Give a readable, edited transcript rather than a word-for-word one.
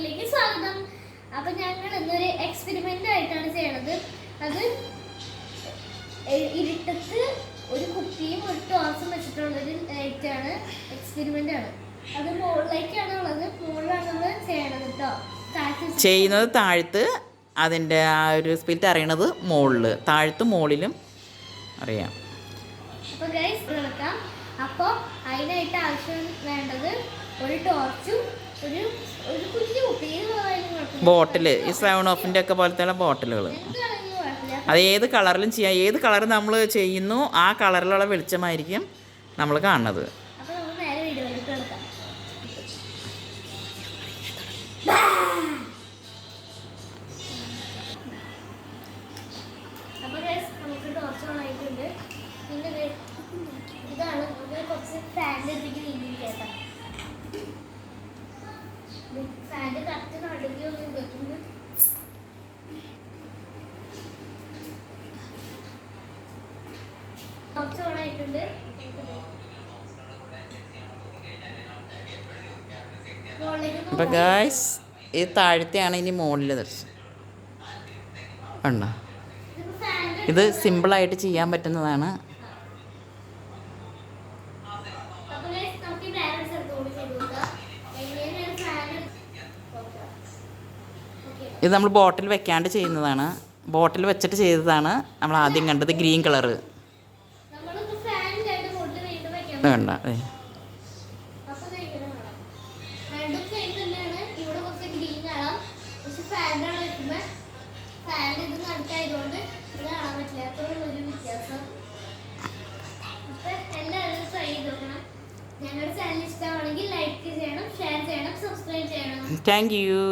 വീഡിയോയിലേക്ക് സ്വാഗതം. അപ്പൊ ഞങ്ങൾ ഇന്നൊരു എക്സ്പെരിമെന്റ് ആയിട്ടാണ് ചെയ്യണത്. അത് ഇരുട്ടത്ത് ഒരു കുപ്പിയും ഒരു ടോർച്ചും വെച്ചിട്ടുള്ളൊരു ലൈറ്റാണ്, എക്സ്പെരിമെന്റ് ആണ്. അത് മുകളിലേക്കാണ് ഉള്ളത്, മുകളിലാണ് നമ്മൾ ചെയ്യണത് കേട്ടോ. ചെയ്യുന്നത് താഴത്ത്, അതിൻ്റെ ആ ഒരു സ്പിരിറ്റ് അറിയണത് മുകളിൽ, താഴത്തും മുകളിലും അറിയാം. അപ്പോൾ ഗൈസ് എടുക്കാം. അപ്പോൾ അതിനായിട്ട് ആവശ്യം വേണ്ടത് ഒരു ടോർച്ചും ഒരു കുഞ്ഞു കുപ്പിയും ബോട്ടിൽ, ഈ 7up ഒക്കെ പോലത്തെ ബോട്ടിലുകൾ. അത് ഏത് കളറിലും ചെയ്യാം. ഏത് കളർ നമ്മൾ ചെയ്യുന്നു ആ കളറിലുള്ള വെളിച്ചമായിരിക്കും നമ്മൾ കാണുന്നത്. അപ്പോൾ നമുക്ക് നേരെ വീഡിയോയിലേക്ക് എടുക്കാം. അപ്പോൾ ഗൈസ് നമുക്ക് ടോർച്ച് ഓൺ ആയിട്ടുണ്ട്. പിന്നെ ഇതാണ് നമുക്ക് കുറച്ച് ഫാൻ്റെ അടുത്തേക്ക് നീങ്ങിയിരിക്കാം. ഫാൻ്റെ കറക്റ്റ് നടുക്കി ഒന്നും വെക്കുന്നു. ടോർച്ച് ഓൺ ആയിട്ടുണ്ട്. അപ്പോൾ ഗായ്സ് ഇത് താഴത്തെയാണ്, ഇനി മുകളിൽ ദർശനം ഉണ്ടോ. ഇത് സിമ്പിളായിട്ട് ചെയ്യാൻ പറ്റുന്നതാണ്. ഇത് നമ്മൾ ബോട്ടിൽ വെക്കാണ്ട് ചെയ്യുന്നതാണ്. ബോട്ടിൽ വെച്ചിട്ട് ചെയ്തതാണ് നമ്മൾ ആദ്യം കണ്ടത്. ഗ്രീൻ കളറ് വേണ്ട. ഞങ്ങളുടെ ചാനൽ ഇഷ്ടമാണെങ്കിൽ ലൈക്ക് ചെയ്യണം, ഷെയർ ചെയ്യണം, സബ്സ്ക്രൈബ് ചെയ്യണം. Thank you.